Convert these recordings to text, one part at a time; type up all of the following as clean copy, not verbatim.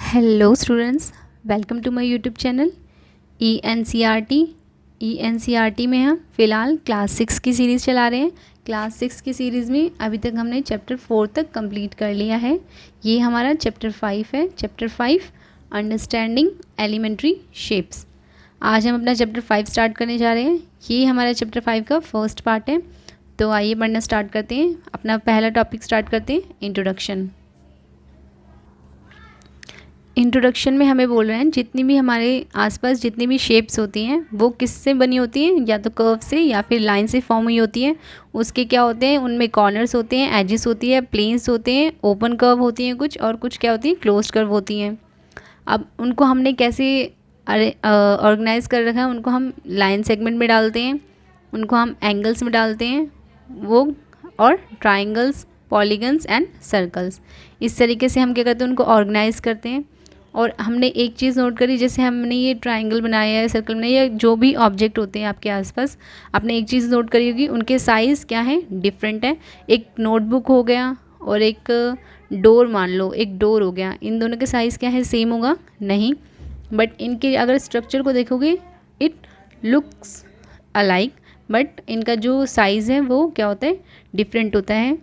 Hello students, welcome to my YouTube channel E N C R T में हम फ़िलहाल class 6 की series चला रहे हैं। क्लास 6 की सीरीज़ में अभी तक हमने चैप्टर 4 तक कंप्लीट कर लिया है। ये हमारा चैप्टर 5 है। Chapter 5 understanding elementary shapes. आज हम अपना चैप्टर 5 स्टार्ट करने जा रहे हैं। ये हमारा चैप्टर 5 का फर्स्ट पार्ट है। तो आइए पढ़ना स्टार्ट करते हैं। अपना पहला टॉपिक स्टार्ट करते हैं, इंट्रोडक्शन। इंट्रोडक्शन में हमें बोल रहे हैं जितनी भी हमारे आसपास जितनी भी शेप्स होती हैं वो किससे बनी होती हैं, या तो कर्व से या फिर लाइन से फॉर्म हुई होती हैं। उसके क्या होते हैं, उनमें कॉर्नर्स होते हैं, एजेस होती है, प्लेन्स होते हैं, ओपन कर्व होती हैं कुछ, और कुछ क्या होती हैं, क्लोज्ड कर्व होती हैं। अब उनको हमने कैसे ऑर्गेनाइज कर रखा है, उनको हम लाइन सेगमेंट में डालते हैं, उनको हम एंगल्स में डालते हैं वो, और ट्राइंगल्स, पॉलीगन्स एंड सर्कल्स। इस तरीके से हम क्या करते हैं, उनको ऑर्गेनाइज करते हैं। और हमने एक चीज़ नोट करी, जैसे हमने ये ट्रायंगल बनाया है, सर्कल बनाया, या जो भी ऑब्जेक्ट होते हैं आपके आसपास, आपने एक चीज़ नोट करी होगी, उनके साइज़ क्या है, डिफरेंट है। एक नोटबुक हो गया और एक डोर, मान लो एक डोर हो गया, इन दोनों के साइज़ क्या है, सेम होगा नहीं, बट इनके अगर स्ट्रक्चर को देखोगे इट लुक्स अलाइक, बट इनका जो साइज़ है वो क्या होता है, डिफरेंट होता है।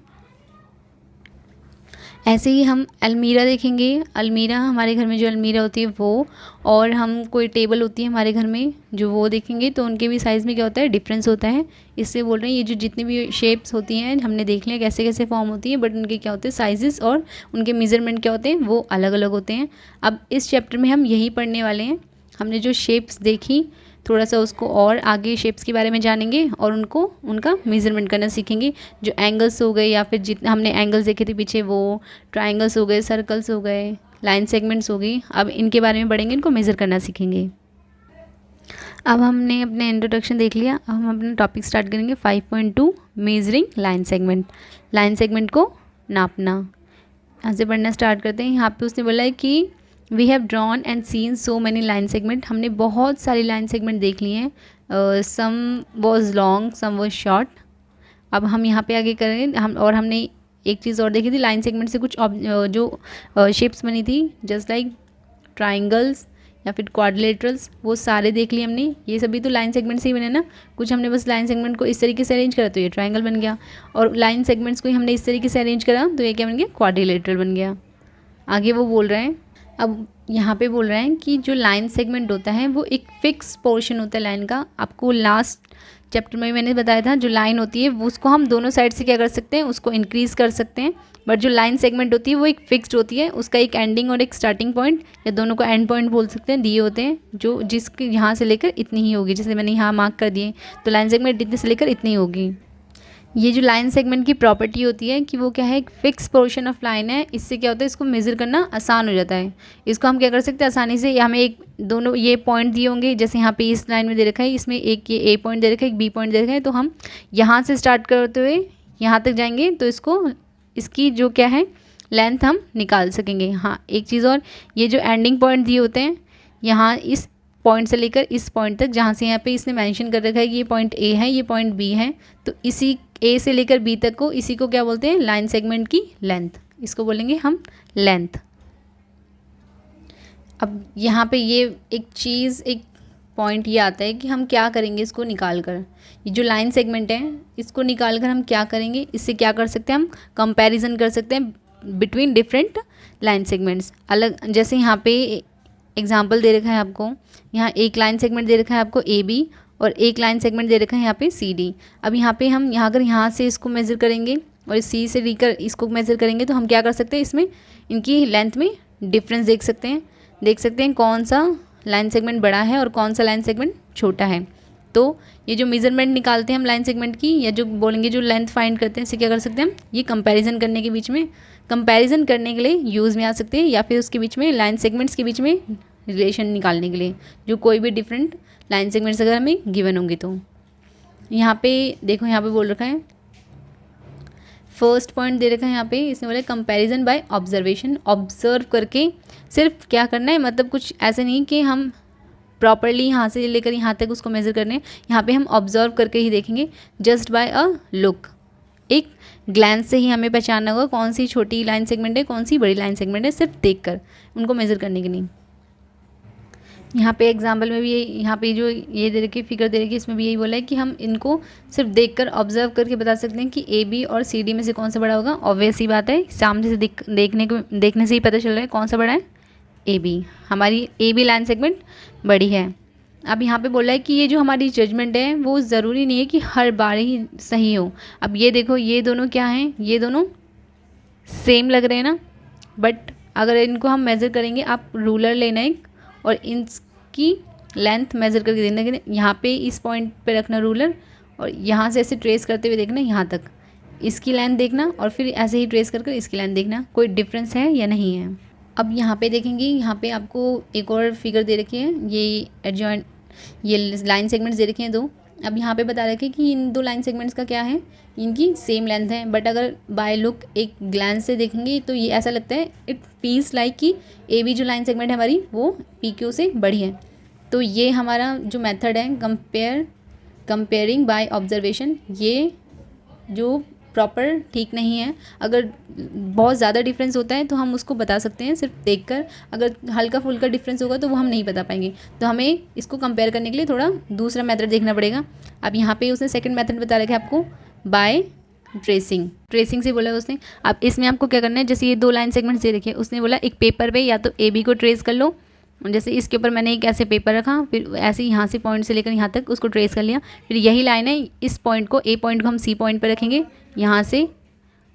ऐसे ही हम अलमीरा देखेंगे। अलमीरा, हमारे घर में जो अलमीरा होती है वो, और हम कोई टेबल होती है हमारे घर में जो, वो देखेंगे तो उनके भी साइज़ में क्या होता है, डिफरेंस होता है। इससे बोल रहे हैं ये जो जितनी भी शेप्स होती हैं हमने देख लिया कैसे कैसे फॉर्म होती है, बट उनके क्या होते हैं साइजेस, और उनके मेज़रमेंट क्या होते हैं वो अलग अलग होते हैं। अब इस चैप्टर में हम यही पढ़ने वाले हैं। हमने जो शेप्स देखी, थोड़ा सा उसको और आगे शेप्स के बारे में जानेंगे और उनको उनका मेज़रमेंट करना सीखेंगे। जो एंगल्स हो गए, या फिर जितने हमने एंगल्स देखे थे पीछे, वो ट्रायंगल्स हो गए, सर्कल्स हो गए, लाइन सेगमेंट्स हो गई, अब इनके बारे में पढ़ेंगे, इनको मेज़र करना सीखेंगे। अब हमने अपने इंट्रोडक्शन देख लिया। अब हम अपना टॉपिक स्टार्ट करेंगे 5.2 measuring line segment. Line segment को नापना। यहाँ से पढ़ना स्टार्ट करते हैं। यहाँ पे उसने बोला है कि we have drawn and seen so many line segment. हमने बहुत सारी लाइन सेगमेंट देख लिए हैं। Some was long, some was short. अब हम यहाँ पे आगे करेंगे हमने एक चीज़ और देखी थी, लाइन सेगमेंट से कुछ जो शेप्स बनी थी, जस्ट लाइक ट्राइंगल्स या फिर क्वाड्रिलेटरल्स, वो सारे देख लिए हमने। ये सभी तो लाइन सेगमेंट से ही बने ना। कुछ हमने बस लाइन सेगमेंट को इस तरीके से अरेंज करा तो ये ट्राइंगल बन गया, और लाइन सेगमेंट्स को हमने इस तरीके से अरेंज करा तो ये क्या बन गया, क्वाड्रिलेटरल बन गया। आगे वो बोल रहे हैं, अब यहाँ पे बोल रहे हैं कि जो लाइन सेगमेंट होता है वो एक फिक्स पोर्शन होता है लाइन का। आपको लास्ट चैप्टर में मैंने बताया था, जो लाइन होती है वो, उसको हम दोनों साइड से क्या कर सकते हैं, उसको इंक्रीज़ कर सकते हैं। बट जो लाइन सेगमेंट होती है वो एक फिक्स्ड होती है, उसका एक एंडिंग और एक स्टार्टिंग पॉइंट, या दोनों को एंड पॉइंट बोल सकते हैं, दिए होते हैं, जो जिसके यहाँ से लेकर इतनी ही होगी। जैसे मैंने यहाँ मार्क कर दिए, तो लाइन सेगमेंट इतने से लेकर इतनी होगी। ये जो लाइन सेगमेंट की प्रॉपर्टी होती है कि वो क्या है, एक फिक्स पोर्शन ऑफ लाइन है। इससे क्या होता है, इसको मेज़र करना आसान हो जाता है। इसको हम क्या कर सकते हैं आसानी से, हमें एक दोनों ये पॉइंट दिए होंगे, जैसे यहाँ पे इस लाइन में दे रखा है, इसमें एक ये ए पॉइंट दे रखा है, एक बी पॉइंट दे रखा है, तो हम यहाँ से स्टार्ट करते हुए यहाँ तक जाएंगे तो इसको, इसकी जो क्या है लेंथ हम निकाल सकेंगे। हाँ, एक चीज़ और, ये जो एंडिंग पॉइंट दिए होते हैं यहाँ इस पॉइंट से लेकर इस पॉइंट तक, जहाँ से यहाँ पे इसने मेंशन कर रखा है कि ये पॉइंट ए है, ये पॉइंट बी है, तो इसी ए से लेकर बी तक को, इसी को क्या बोलते हैं, लाइन सेगमेंट की लेंथ। इसको बोलेंगे हम लेंथ। अब यहाँ पे ये एक चीज़, एक पॉइंट ये आता है कि हम क्या करेंगे इसको निकाल कर। ये जो लाइन सेगमेंट है इसको निकाल कर हम क्या करेंगे, इससे क्या कर सकते हैं, हम कंपैरिजन कर सकते हैं बिटवीन डिफरेंट लाइन सेगमेंट्स। अलग, जैसे यहाँ पे एग्जाम्पल दे रखा है आपको, यहाँ एक लाइन सेगमेंट दे रखा है आपको ए बी, और एक लाइन सेगमेंट दे रखा है यहाँ पे सी डी। अब यहाँ पे हम अगर यहाँ से इसको मेज़र करेंगे और इस सी से लेकर इसको मेज़र करेंगे तो हम क्या कर सकते हैं, इसमें इनकी लेंथ में डिफरेंस देख सकते हैं कौन सा लाइन सेगमेंट बड़ा है और कौन सा लाइन सेगमेंट छोटा है। तो ये जो मेज़रमेंट निकालते हैं हम लाइन सेगमेंट की, या जो बोलेंगे जो लेंथ फाइंड करते हैं, इससे क्या कर सकते हैं हम, ये कंपैरिजन करने के बीच में, कंपैरिजन करने के लिए यूज़ में आ सकते हैं, या फिर उसके बीच में लाइन सेगमेंट्स के बीच में रिलेशन निकालने के लिए, जो कोई भी डिफरेंट लाइन सेगमेंट्स अगर हमें गिवन होंगी तो। यहाँ पे देखो, यहाँ पे बोल रखा है, फर्स्ट पॉइंट दे रखा है यहाँ पे, इसमें बोला कंपैरिजन बाय ऑब्जर्वेशन। ऑब्जर्व करके सिर्फ क्या करना है, मतलब कुछ ऐसे नहीं कि हम प्रॉपरली यहाँ से लेकर यहाँ तक उसको मेज़र करने हैं, यहाँ पे हम ऑब्जर्व करके ही देखेंगे, जस्ट बाय अ लुक। एक ग्लैंस से ही हमें पहचानना होगा कौन सी छोटी लाइन सेगमेंट है, कौन सी बड़ी लाइन सेगमेंट है, सिर्फ देखकर उनको मेज़र करने के लिए। यहाँ पे एग्जाम्पल में भी यहाँ पे जो ये दे रखी फिगर दे रखी है, इसमें भी यही बोला है कि हम इनको सिर्फ देखकर ऑब्जर्व करके बता सकते हैं कि ए बी और सी डी में से कौन सा बड़ा होगा। ऑब्वियस ही बात है, सामने से देखने से ही पता चल रहा है कौन सा बड़ा है, ए बी। हमारी ए बी लाइन सेगमेंट बड़ी है। अब यहाँ पे बोला है कि ये जो हमारी जजमेंट है वो ज़रूरी नहीं है कि हर बार ही सही हो। अब ये देखो, ये दोनों क्या हैं, ये दोनों सेम लग रहे हैं ना, बट अगर इनको हम मेज़र करेंगे, आप रूलर लेना एक और इनकी लेंथ मेज़र करके देना कि यहाँ पे इस पॉइंट पे रखना रूलर और यहाँ से ऐसे ट्रेस करते हुए देखना यहाँ तक, इसकी लेंथ देखना और फिर ऐसे ही ट्रेस करके इसकी लेंथ देखना कोई डिफरेंस है या नहीं है। अब यहाँ पे देखेंगे, यहाँ पे आपको एक और फिगर दे रखी है, ये एडजॉइंट, ये लाइन सेगमेंट्स दे रखे हैं दो। अब यहाँ पे बता रखे कि इन दो लाइन सेगमेंट्स का क्या है, इनकी सेम लेंथ है, बट अगर बाय लुक एक ग्लैंस से देखेंगे तो ये ऐसा लगता है, इट फील्स लाइक कि ए बी जो लाइन सेगमेंट है हमारी वो पी क्यू से बड़ी है। तो ये हमारा जो मेथड है कंपेयरिंग बाय ऑब्जर्वेशन, ये जो प्रॉपर ठीक नहीं है। अगर बहुत ज़्यादा डिफरेंस होता है तो हम उसको बता सकते हैं सिर्फ देखकर, अगर हल्का फुल्का डिफरेंस होगा तो वो हम नहीं बता पाएंगे। तो हमें इसको कंपेयर करने के लिए थोड़ा दूसरा मेथड देखना पड़ेगा। अब यहाँ पे उसने सेकंड मेथड बता रखा है आपको, बाय ट्रेसिंग से बोला है उसने। अब इसमें आपको क्या करना है, जैसे ये दो लाइन सेगमेंट्स दे रखे हैं, उसने बोला एक पेपर पे या तो ए बी को ट्रेस कर लो, जैसे इसके ऊपर मैंने एक ऐसे पेपर रखा, फिर ऐसे यहाँ से पॉइंट से लेकर यहाँ तक उसको ट्रेस कर लिया, फिर यही लाइन है, इस पॉइंट को ए पॉइंट को हम सी पॉइंट पर रखेंगे यहाँ से,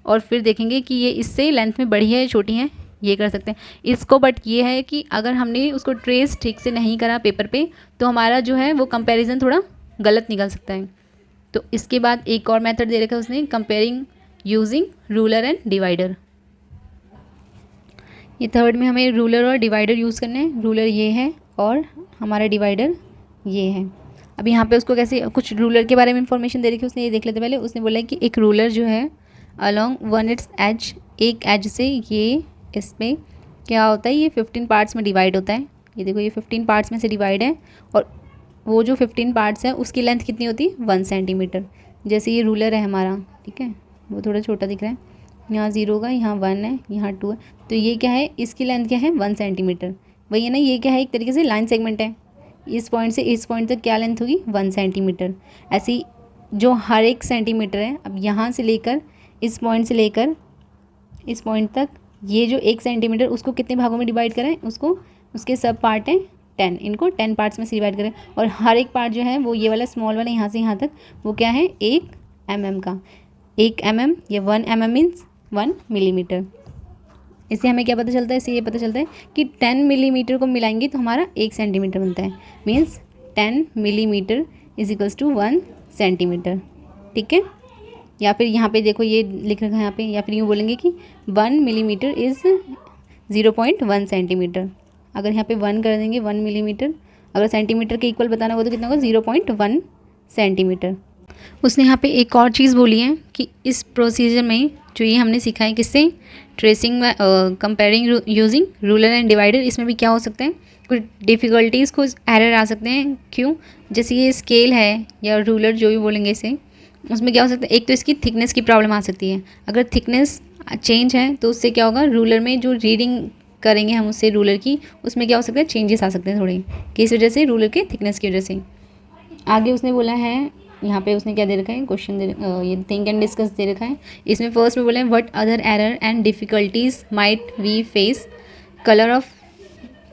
और फिर देखेंगे कि ये इससे लेंथ में बड़ी है छोटी है, ये कर सकते हैं इसको। बट ये है कि अगर हमने उसको ट्रेस ठीक से नहीं करा पेपर पे तो हमारा जो है वो कंपैरिजन थोड़ा गलत निकल सकता है। तो इसके बाद एक और मेथड दे रखा है उसने, comparing using ruler and divider. ये थर्ड में हमें रूलर और डिवाइडर यूज़ करना है। रूलर ये है और हमारा डिवाइडर ये है। अब यहाँ पे उसको कैसे, कुछ रूलर के बारे में इंफॉर्मेशन दे रखी है उसने, ये देख लेते पहले। उसने बोला है कि एक रूलर जो है अलॉन्ग वन इट्स एज, एक एज से ये इसमें क्या होता है, ये 15 पार्ट्स में डिवाइड होता है। ये देखो, ये 15 पार्ट्स में से डिवाइड है और वो जो 15 पार्ट्स है उसकी लेंथ कितनी होती है, 1 सेंटीमीटर। जैसे ये रूलर है हमारा, ठीक है, वो थोड़ा छोटा दिख रहा है, यहाँ 0 होगा, यहाँ 1 है, यहाँ 2 है, तो ये क्या है, इसकी लेंथ क्या है, 1 सेंटीमीटर। वही है ना, ये क्या है, एक तरीके से लाइन सेगमेंट है, इस पॉइंट से इस पॉइंट तक क्या लेंथ होगी, 1 सेंटीमीटर। ऐसी जो हर एक सेंटीमीटर है, अब यहाँ से लेकर इस पॉइंट से लेकर इस पॉइंट तक ये जो 1 सेंटीमीटर, उसको कितने भागों में डिवाइड करें, उसको उसके सब पार्ट हैं 10, इनको 10 पार्ट्स में से डिवाइड करें। और हर एक पार्ट जो है वो ये वाला स्मॉल वाला यहाँ से यहाँ तक वो क्या है, 1 mm का। 1 mm या 1 mm मीन्स 1 मिलीमीटर। इससे हमें क्या पता चलता है, इससे ये पता चलता है कि 10 मिलीमीटर को मिलाएंगे तो हमारा 1 सेंटीमीटर बनता है। Means 10 millimetre is equals to 1 centimetre. ठीक है, या फिर यहाँ पे देखो ये लिख रखा है यहाँ पे, या फिर यूँ बोलेंगे कि 1 मिलीमीटर इज़ 0.1 सेंटीमीटर। अगर यहाँ पे 1 कर देंगे 1 मिलीमीटर, अगर सेंटीमीटर के इक्वल बताना होगा तो कितना होगा, 0.1 सेंटीमीटर। उसने यहाँ पे एक और चीज़ बोली है कि इस प्रोसीजर में जो ये हमने सीखा है किससे, tracing comparing using ruler and divider, इसमें भी क्या हो सकते हैं, कुछ डिफ़िकल्टीज़, कुछ एरर आ सकते हैं। क्यों, जैसे ये स्केल है या रूलर जो भी बोलेंगे इसे, उसमें क्या हो सकता है, एक तो इसकी थिकनेस की प्रॉब्लम आ सकती है। अगर थिकनेस चेंज है तो उससे क्या होगा, रूलर में जो रीडिंग करेंगे हम उससे रूलर की, उसमें क्या हो सकता है, चेंजेस आ सकते हैं थोड़े, किस वजह से, रूलर के थिकनेस की वजह से। आगे उसने बोला है, यहाँ पे उसने क्या दे रखा है, क्वेश्चन दे ये थिंक एंड डिस्कस दे रखा है। इसमें फर्स्ट में बोला है what other error and difficulties might we face, colour of,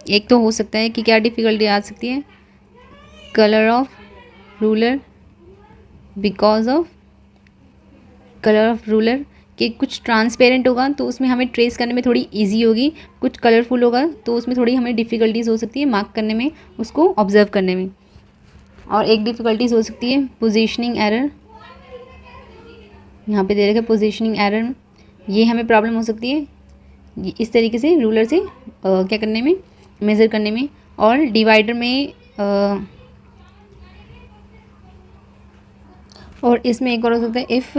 एक तो हो सकता है कि क्या डिफ़िकल्टी आ सकती है, colour of ruler, because of colour of ruler कि कुछ ट्रांसपेरेंट होगा तो उसमें हमें ट्रेस करने में थोड़ी इजी होगी, कुछ कलरफुल होगा तो उसमें थोड़ी हमें डिफ़िकल्टीज़ हो सकती है मार्क करने में, उसको ऑब्जर्व करने में। और एक डिफ़िकल्टीज़ हो सकती है पोजीशनिंग एरर, यहाँ पे दे रखा है पोजीशनिंग एरर, ये हमें प्रॉब्लम हो सकती है इस तरीके से रूलर से क्या करने में, मेज़र करने में। और डिवाइडर में और इसमें एक और हो सकता है, if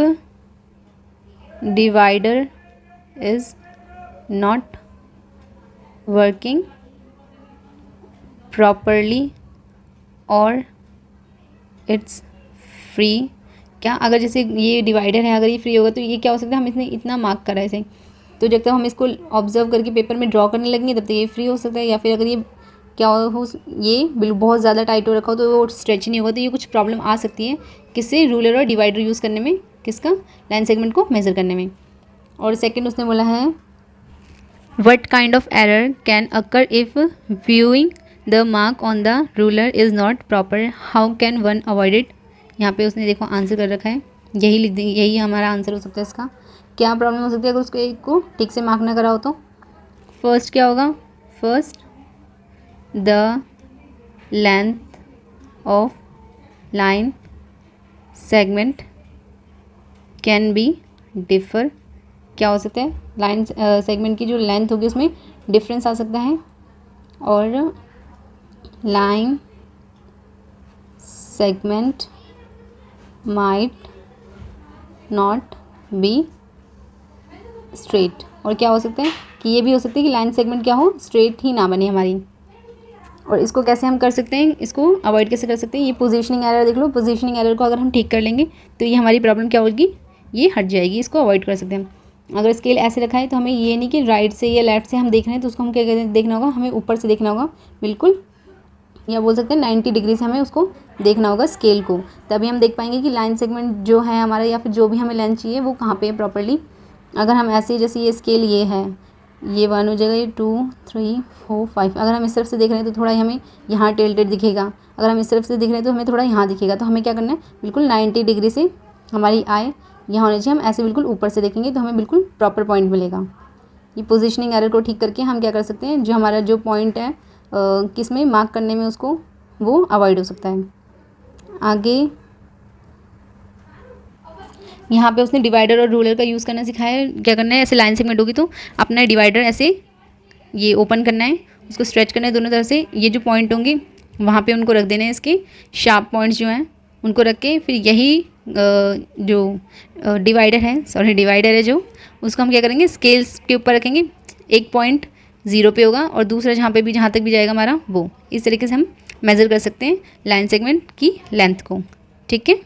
divider is not working properly और इट्स फ्री क्या अगर जैसे ये डिवाइडर है, अगर ये फ्री होगा तो ये क्या हो सकता है, हम इसने इतना मार्क करा है इसे, तो जब तक हम इसको ऑब्जर्व करके पेपर में ड्रॉ करने लगेंगे तब तक ये फ्री हो सकता है। या फिर अगर ये क्या हो, ये बिल्कुल बहुत ज़्यादा टाइट हो रखा हो तो वो स्ट्रेच नहीं होगा, तो ये कुछ प्रॉब्लम आ सकती है किससे, रूलर और डिवाइडर यूज़ करने में, किसका, लाइन सेगमेंट को मेज़र करने में। और सेकेंड उसने बोला है what kind of error can occur if viewing the mark on the ruler is not proper, how can one avoid it. यहाँ पे उसने देखो आंसर कर रखा है, यही लिख देंगे, यही हमारा आंसर हो सकता है इसका। क्या प्रॉब्लम हो सकती है अगर उसको एक को ठीक से मार्क ना करा हो तो। फर्स्ट क्या होगा, first the length of line segment can be differ, क्या हो सकता है, लाइन सेगमेंट की जो लेंथ होगी उसमें डिफरेंस आ सकता है। और line segment might not be straight, और क्या हो सकता है कि ये भी हो सकता है कि लाइन सेगमेंट क्या हो, स्ट्रेट ही ना बने हमारी। और इसको कैसे हम कर सकते हैं, इसको अवॉइड कैसे कर सकते हैं, ये पोजीशनिंग एरर देख लो, पोजीशनिंग एरर को अगर हम ठीक कर लेंगे तो ये हमारी प्रॉब्लम क्या होगी, ये हट जाएगी, इसको अवॉइड कर सकते हैं। अगर स्केल ऐसे रखा है तो हमें ये नहीं कि राइट से या लेफ्ट से हम देख रहे हैं तो उसको हम क्या कहते हैं, देखना होगा, हमें ऊपर से देखना होगा बिल्कुल, या बोल सकते हैं 90 डिग्री से हमें उसको देखना होगा स्केल को, तभी हम देख पाएंगे कि लाइन सेगमेंट जो है हमारा या फिर जो भी हमें लेंथ चाहिए वो कहाँ पे है प्रॉपर्ली। अगर हम ऐसे, जैसे ये स्केल ये है, ये 1 हो जाएगा, ये 2 3 4 5, अगर हम इस तरफ से देख रहे हैं तो थोड़ा हमें यहाँ टिल्टेड दिखेगा, अगर हम इस तरफ से देख रहे हैं तो हमें थोड़ा यहाँ दिखेगा, तो हमें क्या करना है, बिल्कुल 90 डिग्री से हमारी आय यहाँ होनी चाहिए, हम ऐसे बिल्कुल ऊपर से देखेंगे तो हमें बिल्कुल प्रॉपर पॉइंट मिलेगा। ये पोजीशनिंग एरर को ठीक करके हम क्या कर सकते हैं, जो हमारा जो पॉइंट है किस में मार्क करने में, उसको वो अवॉइड हो सकता है। आगे यहाँ पे उसने डिवाइडर और रूलर का यूज़ करना सिखाया है, क्या करना है, ऐसे लाइन सेगमेंट होगी तो अपना डिवाइडर ऐसे ये ओपन करना है, उसको स्ट्रेच करना है दोनों तरफ से, ये जो पॉइंट होंगे वहाँ पे उनको रख देना है, इसके शार्प पॉइंट्स जो हैं उनको रख के, फिर यही जो डिवाइडर है, सॉरी डिवाइडर है जो, उसको हम क्या करेंगे, स्केल्स के ऊपर रखेंगे, एक पॉइंट 0 पे होगा और दूसरा जहाँ पे भी, जहाँ तक भी जाएगा हमारा वो, इस तरीके से हम मेज़र कर सकते हैं लाइन सेगमेंट की लेंथ को। ठीक है,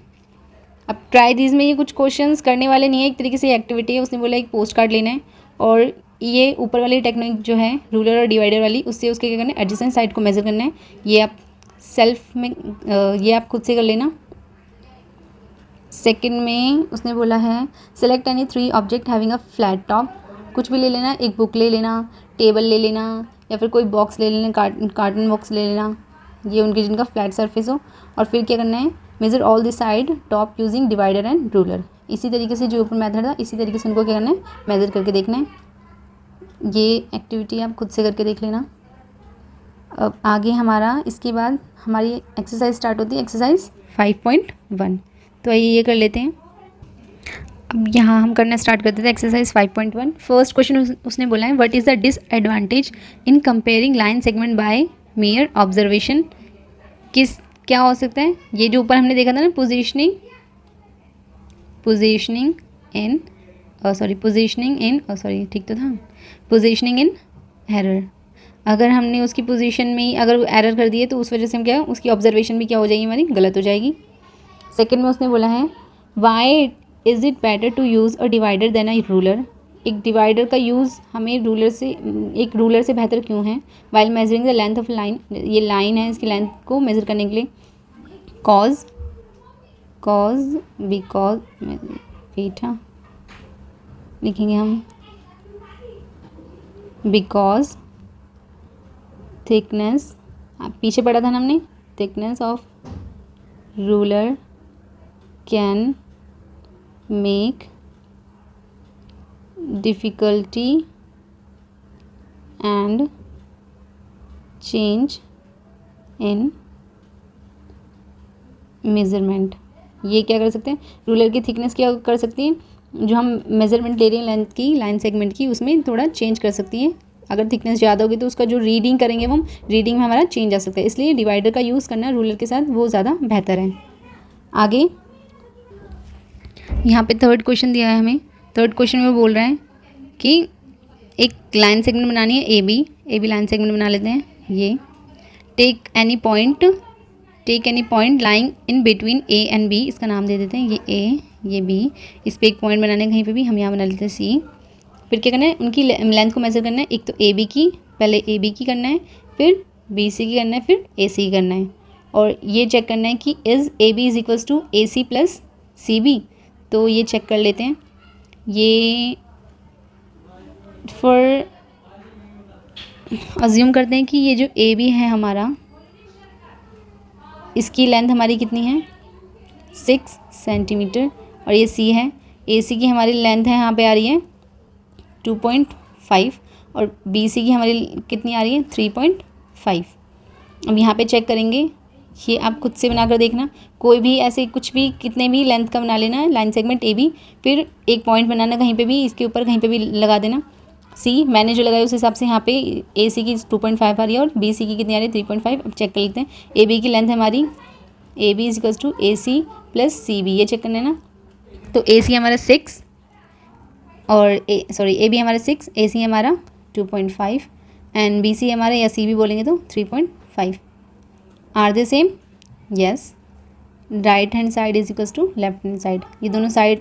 अब ट्राई दीज में ये कुछ क्वेश्चंस करने वाले नहीं है, एक तरीके से एक्टिविटी है, उसने बोला एक पोस्ट कार्ड लेना है और ये ऊपर वाली टेक्निक जो है रूलर और डिवाइडर वाली, उससे उसके क्या करना है, एडजेसेंट साइड को मेज़र करना है। ये आप सेल्फ में ये आप खुद से कर लेना। सेकंड में उसने बोला है select any 3 object having a flat top, कुछ भी ले लेना, एक बुक ले लेना, टेबल ले लेना, या फिर कोई बॉक्स ले लेना, कार्टन बॉक्स ले लेना, ये उनके जिनका फ्लैट सरफेस हो। और फिर क्या करना है, measure all the side top using divider and ruler, इसी तरीके से जो ऊपर मेथड था इसी तरीके से उनको क्या करना है, मेज़र करके देखना है। ये एक्टिविटी आप खुद से करके देख लेना। अब आगे हमारा इसके बाद हमारी एक्सरसाइज स्टार्ट होती है, एक्सरसाइज 5.1। तो आइए ये कर लेते हैं। अब यहाँ हम करना स्टार्ट करते थे एक्सरसाइज 5.1। फर्स्ट क्वेश्चन उसने बोला है what is the disadvantage in comparing line segment by mere observation. क्या हो सकता है, ये जो ऊपर हमने देखा था ना, पोजीशनिंग इन एरर, अगर हमने उसकी पोजीशन में अगर एरर कर दिए तो उस वजह से हम क्या, उसकी ऑब्जर्वेशन भी क्या हो जाएगी, हमारी गलत हो जाएगी। सेकंड में उसने बोला है why is it better to use a divider than a ruler, एक डिवाइडर का यूज़ हमें एक रूलर से बेहतर क्यों है, while measuring the length of line, ये लाइन है इसकी लेंथ को मेज़र करने के लिए। कॉज बिकॉज बेटा लिखेंगे हम, बिकॉज थिकनेस, पीछे पढ़ा था ना हमने, thickness of ruler can make difficulty and change in measurement. ये क्या कर सकते हैं, रूलर की थिकनेस क्या कर सकती है, जो हम मेज़रमेंट ले रहे हैं लेंथ की, लाइन सेगमेंट की, उसमें थोड़ा चेंज कर सकती है। अगर थिकनेस ज़्यादा होगी तो उसका जो रीडिंग करेंगे वो, रीडिंग में हमारा चेंज आ सकता है, इसलिए डिवाइडर का यूज़ करना रूलर के साथ वो ज़्यादा बेहतर है। आगे यहाँ पे थर्ड क्वेश्चन दिया है हमें, थर्ड क्वेश्चन में बोल रहे हैं कि एक लाइन सेगमेंट बनानी है, ए बी लाइन सेगमेंट बना लेते हैं। ये take any point take any point lying in between A and B, इसका नाम दे देते हैं, ये ए ये बी, इस पर एक पॉइंट बनाना है कहीं पे भी, हम यहाँ बना लेते हैं सी। फिर क्या करना है, उनकी लेंथ को मेजर करना है, एक तो ए बी की, पहले ए बी की करना है, फिर बी सी की करना है, फिर ए सी की करना है, और ये चेक करना है कि is A B is equals to A C plus C B. तो ये चेक कर लेते हैं, ये फॉर अज्यूम करते हैं कि ये जो ए बी है हमारा, इसकी लेंथ हमारी कितनी है 6 सेंटीमीटर, और ये सी है, ए सी की हमारी लेंथ है यहाँ पे आ रही है 2.5, और बी सी की हमारी कितनी आ रही है 3.5। अब यहाँ पे चेक करेंगे, ये आप खुद से बनाकर देखना, कोई भी ऐसे कुछ भी कितने भी लेंथ का बना लेना है लाइन सेगमेंट ए बी, फिर एक पॉइंट बनाना कहीं पे भी, इसके ऊपर कहीं पे भी लगा देना। सी मैंने जो लगाया उस हिसाब से यहाँ पे ए सी की 2.5 आ रही है और बी सी की कितनी आ रही है 3.5। अब चेक कर लेते हैं, ए बी की लेंथ हमारी A B is equals to A C plus C B, ये चेक करना है ना। तो ए सी हमारा 6 और ए बी हमारा 6, ए सी हमारा 2.5 एंड बी सी हमारा, या सी बी बोलेंगे तो 3.5। Are they same? Yes. Right hand side is equals to left hand side, ये दोनों साइड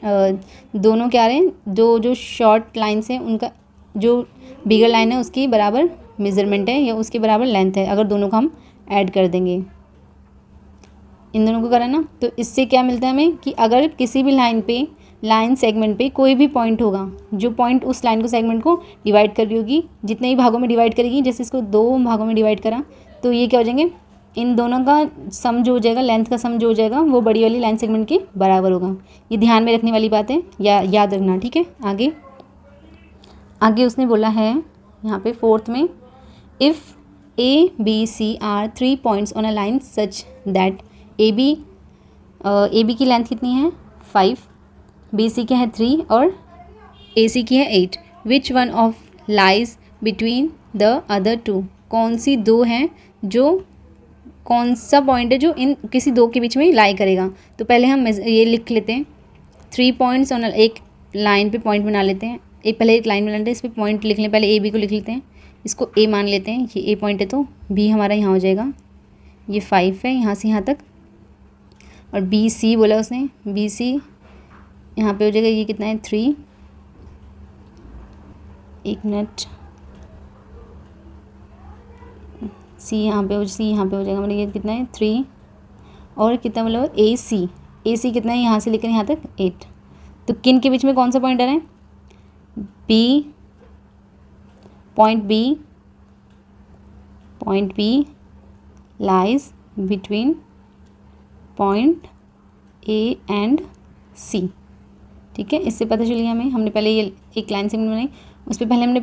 दोनों क्या आ रहे हैं, जो शॉर्ट लाइन्स हैं उनका जो बिगर लाइन है उसकी बराबर मेजरमेंट है या उसके बराबर लेंथ है, अगर दोनों को हम ऐड कर देंगे, इन दोनों को करा ना, तो इससे क्या मिलता है हमें कि अगर किसी भी लाइन सेगमेंट पे कोई भी पॉइंट होगा, जो पॉइंट उस लाइन को सेगमेंट को डिवाइड कर रही होगी, जितने भी भागों में डिवाइड करेगी, जैसे इसको 2 भागों में डिवाइड करा, तो ये क्या हो जाएंगे, इन दोनों का सम जो हो जाएगा, लेंथ का सम जो हो जाएगा वो बड़ी वाली लाइन सेगमेंट के बराबर होगा। ये ध्यान में रखने वाली बात है, या याद रखना, ठीक है। आगे उसने बोला है यहाँ पे 4th में, if A B C are 3 points on a line such that A B की लेंथ कितनी है 5, बी सी की है 3 और ए सी की है 8, which one of lies between the other 2, कौन सी दो हैं कौन सा पॉइंट है जो इन किसी दो के बीच में लाई करेगा। तो पहले हम ये लिख लेते हैं, 3 पॉइंट्स ऑन एक लाइन पे पॉइंट बना लेते हैं, पहले एक लाइन बना लेते हैं, इस पर पॉइंट लिख लें, पहले ए बी को लिख लेते हैं, इसको ए मान लेते हैं, ये ए पॉइंट है तो बी हमारा यहाँ हो जाएगा, ये 5 है यहाँ से यहाँ तक, और बी सी बोला उसने, बी सी यहाँ पे हो जाएगा, ये कितना है 3, एक मिनट, सी यहाँ पे हो जाएगा, मतलब ये कितना है 3, और कितना मतलब ए सी कितना है यहाँ से लेकर यहाँ तक 8। तो किन के बीच में कौन सा पॉइंट आ रहा है, point B lies between point A and C, ठीक है। इससे पता चल गया हमें, हमने पहले ये एक लाइन सेगमेंट बनाई, उस पर पहले हमने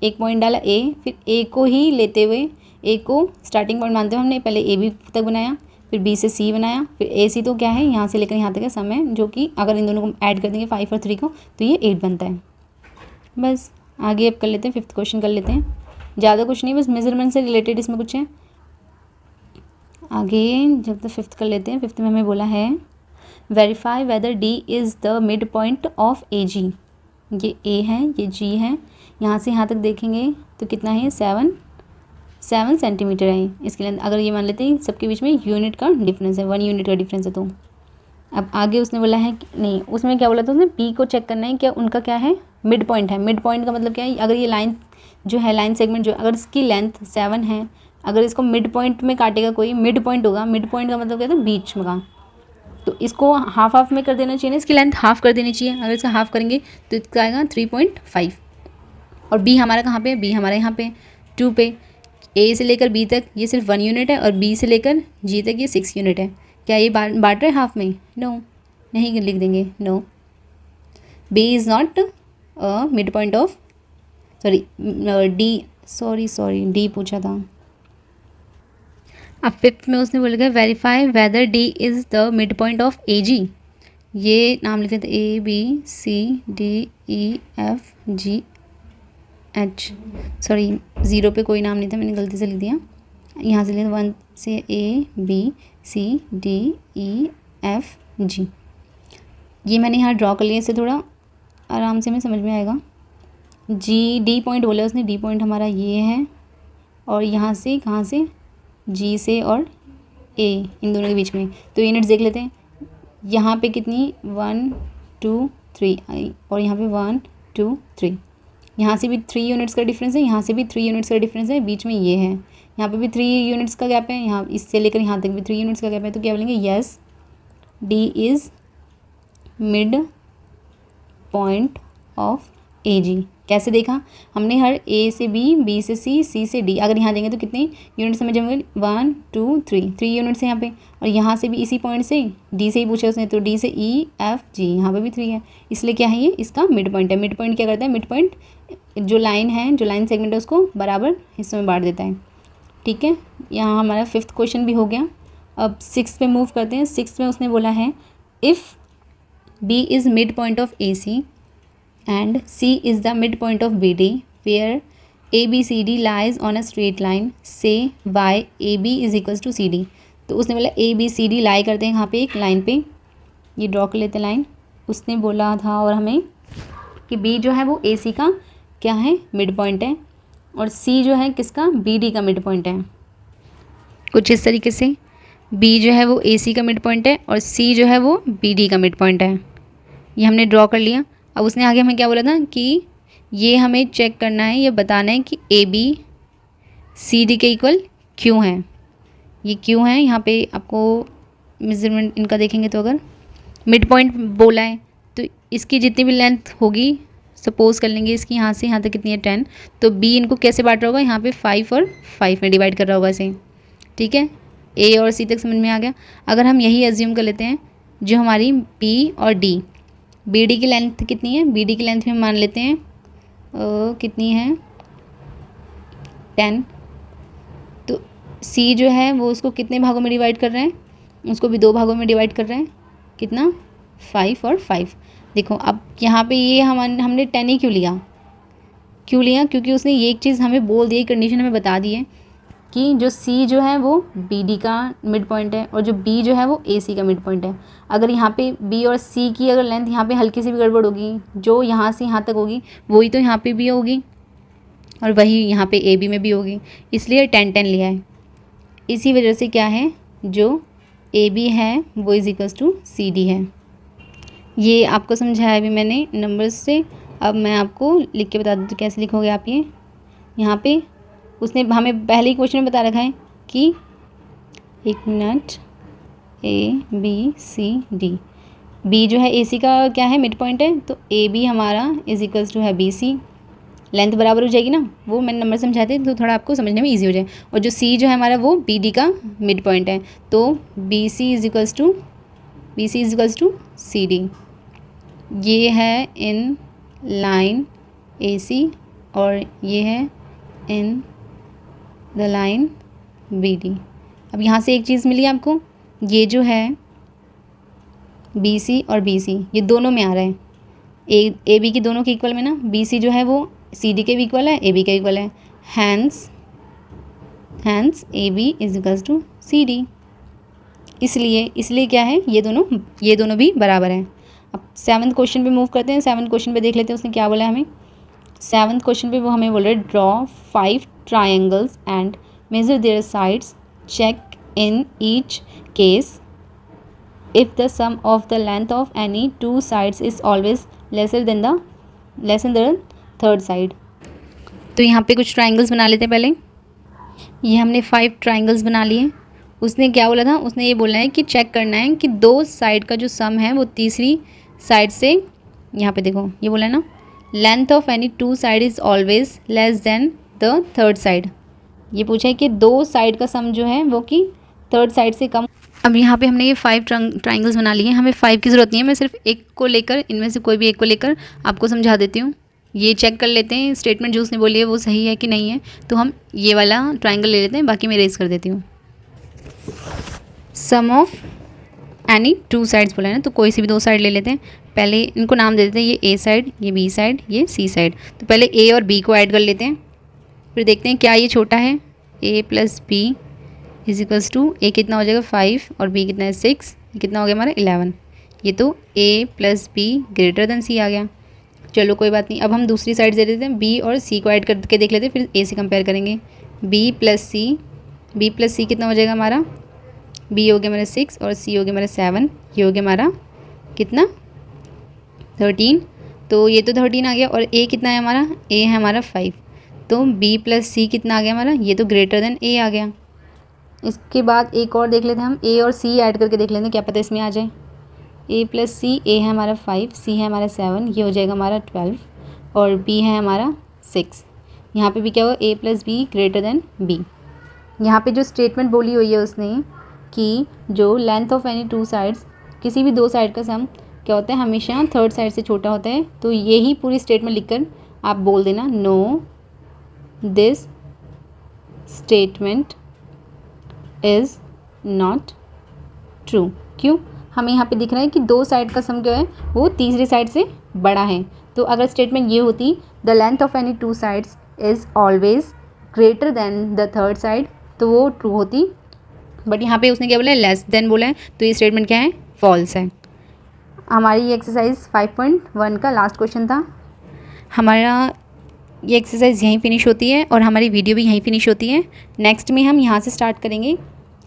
एक पॉइंट डाला ए, फिर ए को ही लेते हुए, ए को स्टार्टिंग पॉइंट मानते हुए हमने पहले ए बी तक बनाया, फिर बी से सी बनाया, फिर ए सी तो क्या है यहाँ से लेकर यहाँ तक का सम है, जो कि अगर इन दोनों को ऐड कर देंगे 5 और 3 को तो ये 8 बनता है। बस आगे अब कर लेते हैं, 5th क्वेश्चन कर लेते हैं, ज़्यादा कुछ नहीं, बस मेजरमेंट से रिलेटेड इसमें कुछ है। आगे जब तक 5th कर लेते हैं, 5th में हमें बोला है verify whether D is the mid point of A G, ये ए है ये जी है, यहाँ से यहाँ तक देखेंगे तो कितना है 7 सेंटीमीटर है इसके लेंथ, अगर ये मान लेते हैं सबके बीच में यूनिट का डिफरेंस है, 1 यूनिट का डिफरेंस है। तो अब आगे उसने बोला है नहीं, उसमें क्या बोला था उसने, पी को चेक करना है क्या उनका क्या है मिड पॉइंट है। मिड पॉइंट का मतलब क्या है, अगर ये लाइन जो है लाइन सेगमेंट जो, अगर इसकी लेंथ 7 है, अगर इसको मिड पॉइंट में काटेगा कोई, मिड पॉइंट होगा, मिड पॉइंट का मतलब क्या था बीच में का, तो इसको हाफ में कर देना चाहिए ना, इसकी लेंथ हाफ कर देनी चाहिए, अगर इसका हाफ करेंगे तो इसका आएगा 3.5। और बी हमारा कहाँ पे है, बी हमारा यहाँ पे 2 पे, ए से लेकर बी तक ये सिर्फ 1 यूनिट है, और बी से लेकर जी तक ये 6 यूनिट है। क्या ये बांट रहे हाफ में, नो, नहीं लिख देंगे no, B is not mid point of, sorry D पूछा था। अब 5th में उसने बोला verify whether D is the mid point of A G, ये नाम लिखे थे A B C D E F G H, sorry 0 पे कोई नाम नहीं था, मैंने गलती से लिख दिया, यहाँ से लिखा 1 से A B C D E F G, ये मैंने यहाँ ड्रॉ कर लिया, इससे थोड़ा आराम से में समझ में आएगा। जी डी पॉइंट बोला उसने, डी पॉइंट हमारा ये है, और यहाँ से कहाँ से जी से और ए, इन दोनों के बीच में। तो यूनिट्स देख लेते हैं, यहाँ पे कितनी 1 2 3 और यहाँ पे 1 2 3, यहाँ से भी 3 यूनिट्स का डिफरेंस है, यहाँ से भी 3 यूनिट्स का डिफरेंस है, बीच में ये है, यहाँ पे भी 3 यूनिट्स का गैप है, यहाँ इससे लेकर यहाँ तक भी 3 यूनिट्स का गैप है। तो क्या बोलेंगे, yes D is mid point of A G. कैसे देखा हमने, हर ए से बी, बी से सी, सी से डी, अगर यहाँ देंगे तो कितने यूनिट समझ होंगे, 1 2 3 यूनिट्स है यहाँ पे, और यहाँ से भी इसी पॉइंट से डी से ही पूछा उसने, तो डी से ई एफ जी, यहाँ पे भी 3 है, इसलिए क्या है ये इसका मिड पॉइंट है। मिड पॉइंट क्या करता है, मिड पॉइंट जो लाइन है, जो लाइन सेगमेंट है उसको बराबर हिस्सों में बांट देता है। ठीक है, यहाँ हमारा 5th क्वेश्चन भी हो गया। अब 6th पे मूव करते हैं। 6th में उसने बोला है, if B is mid point of A C and C is the midpoint of BD where ABCD lies on a straight line, say by AB is equals to CD। तो उसने बोला ABCD लाई करते हैं यहाँ पे एक लाइन पे, ये ड्रॉ कर लेते हैं लाइन। उसने बोला था और हमें कि B जो है वो AC का क्या है, मिड पॉइंट है, और C जो है किसका, BD का मिड पॉइंट है। कुछ इस तरीके से B जो है वो AC का मिड पॉइंट है और C जो है वो BD का मिड पॉइंट है, ये हमने ड्रॉ कर लिया। अब उसने आगे हमें क्या बोला था कि ये हमें चेक करना है, ये बताना है कि ए बी सी डी के इक्वल क्यों है, ये क्यों है। यहाँ पे आपको मेजरमेंट इनका देखेंगे तो अगर मिड पॉइंट बोला है तो इसकी जितनी भी लेंथ होगी, सपोज कर लेंगे इसकी यहाँ से यहाँ तक कितनी है 10, तो बी इनको कैसे बांट रहा होगा, यहाँ पे 5 और 5 में डिवाइड कर रहा होगा इसे। ठीक है, ए और सी तक समझ में आ गया। अगर हम यही एज्यूम कर लेते हैं, जो हमारी बी और डी, बी डी की लेंथ कितनी है, बी डी की लेंथ भी हम मान लेते हैं कितनी है 10, तो सी जो है वो उसको कितने भागों में डिवाइड कर रहे हैं, उसको भी 2 भागों में डिवाइड कर रहे हैं, कितना 5 और 5। देखो अब यहाँ पे ये हमने 10 ही क्यों लिया, क्योंकि उसने ये एक चीज़ हमें बोल दी, कंडीशन हमें बता दी है कि जो C जो है वो BD का मिड पॉइंट है और जो B जो है वो AC का मिड पॉइंट है। अगर यहाँ पे B और C की अगर लेंथ यहाँ पे हल्की सी भी गड़बड़ होगी, जो यहाँ से यहाँ तक होगी वही तो यहाँ पे भी होगी और वही यहाँ पे AB में भी होगी, इसलिए 10-10 लिया है। इसी वजह से क्या है, जो AB है वो इज इक्वल्स टू CD है। ये आपको समझाया भी मैंने नंबर्स से। अब मैं आपको लिख के बता दूँ कैसे लिखोगे आप ये। यहाँ पे उसने हमें पहले ही क्वेश्चन में बता रखा है कि एक मिनट, ABCD, B जो है AC का क्या है, मिड पॉइंट है, तो AB हमारा इज इक्वल्स टू है BC। लेंथ बराबर हो जाएगी ना, वो मैंने नंबर समझाते तो थोड़ा आपको समझने में ईजी हो जाए। और जो C जो है हमारा वो BD का मिड पॉइंट है, तो BC is equals to CD। ये है इन लाइन AC और ये है इन द लाइन BD। अब यहाँ से एक चीज़ मिली आपको, ये जो है BC और BC ये दोनों में आ रहा है, AB की दोनों के इक्वल में ना, BC जो है वो CD के भी इक्वल है, AB के इक्वल है, hence AB is equals to CD। इसलिए क्या है, ये दोनों भी बराबर हैं। अब 7th क्वेश्चन पे मूव करते हैं। 7th क्वेश्चन पे देख लेते हैं उसने क्या बोला है हमें। 7th क्वेश्चन पे वो हमें बोल रहे, draw 5 triangles and measure their sides, check in each case if the sum of the length of any 2 sides is always lesser than the third side। तो यहाँ पे कुछ ट्राइंगल्स बना लेते हैं पहले। ये हमने 5 ट्राइंगल्स बना लिए। उसने क्या बोला था, उसने ये बोलना है कि चेक करना है कि 2 साइड का जो सम है वो तीसरी साइड से, यहाँ पे देखो ये बोला है ना, length of any 2 side is always less than the third side. ये पूछा है कि 2 साइड का सम जो है वो कि थर्ड साइड से कम। अब यहाँ पे हमने ये 5 ट्राइंगल्स बना लिए हैं, हमें 5 की ज़रूरत नहीं है। मैं सिर्फ एक को लेकर, इनमें से कोई भी एक को लेकर आपको समझा देती हूँ। ये चेक कर लेते हैं स्टेटमेंट जो उसने बोली है वो सही है कि नहीं है। तो हम ये वाला ट्राइंगल ले लेते हैं, बाकी मैं इरेज कर देती हूँ। सम ऑफ एनी 2 साइड्स बोला है ना, तो कोई सी भी 2 साइड ले लेते हैं। पहले इनको नाम दे देते हैं, ये A साइड, ये B साइड, ये C साइड। तो पहले A और B को ऐड कर लेते हैं, फिर देखते हैं क्या ये छोटा है। A + B is equals to, A कितना हो जाएगा 5 और B कितना है 6, ये कितना हो गया हमारा 11। ये तो A + B greater than C आ गया। चलो कोई बात नहीं। अब हम दूसरी साइड दे देते हैं, B और C को ऐड करके देख लेते हैं, फिर A से कंपेयर करेंगे। B + C कितना हो जाएगा हमारा बी हो गया हमारा 6 और सी हो गया हमारा 7, ये हो गया हमारा कितना 13। तो ये तो 13 आ गया और ए कितना है हमारा, ए है हमारा 5। तो बी प्लस सी कितना आ गया हमारा, ये तो ग्रेटर देन ए आ गया। इसके बाद एक और देख लेते हैं हम, ए और सी ऐड करके देख लेते हैं, क्या पता इसमें आ जाए। ए प्लस सी, ए है हमारा 5, सी है हमारा 7, ये हो जाएगा हमारा 12 और बी है हमारा 6। यहाँ पे भी क्या हुआ, A plus B greater than B. यहाँ पे जो स्टेटमेंट बोली हुई है उसने कि जो length of any two sides, किसी भी दो साइड का सम क्या होता है, हमेशा थर्ड साइड से छोटा होता है। तो यही पूरी स्टेटमेंट लिखकर आप बोल देना, no this statement is not true. क्यों, हमें यहाँ पे दिख रहा है कि दो साइड का सम जो है वो तीसरी साइड से बड़ा है। तो अगर स्टेटमेंट ये होती the length of any two sides is always greater than the third side, तो वो ट्रू होती। बट यहाँ पे उसने क्या बोला है, लेस देन बोला है, तो ये स्टेटमेंट क्या है, फॉल्स है। हमारी ये एक्सरसाइज 5.1 का लास्ट क्वेश्चन था। हमारा ये एक्सरसाइज यहीं फिनिश होती है और हमारी वीडियो भी यहीं फिनिश होती है। नेक्स्ट में हम यहाँ से स्टार्ट करेंगे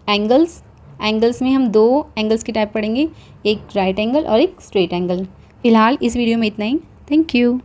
एंगल्स में हम 2 एंगल्स की टाइप पढ़ेंगे, एक राइट एंगल और एक स्ट्रेट एंगल। फ़िलहाल इस वीडियो में इतना ही। Thank you.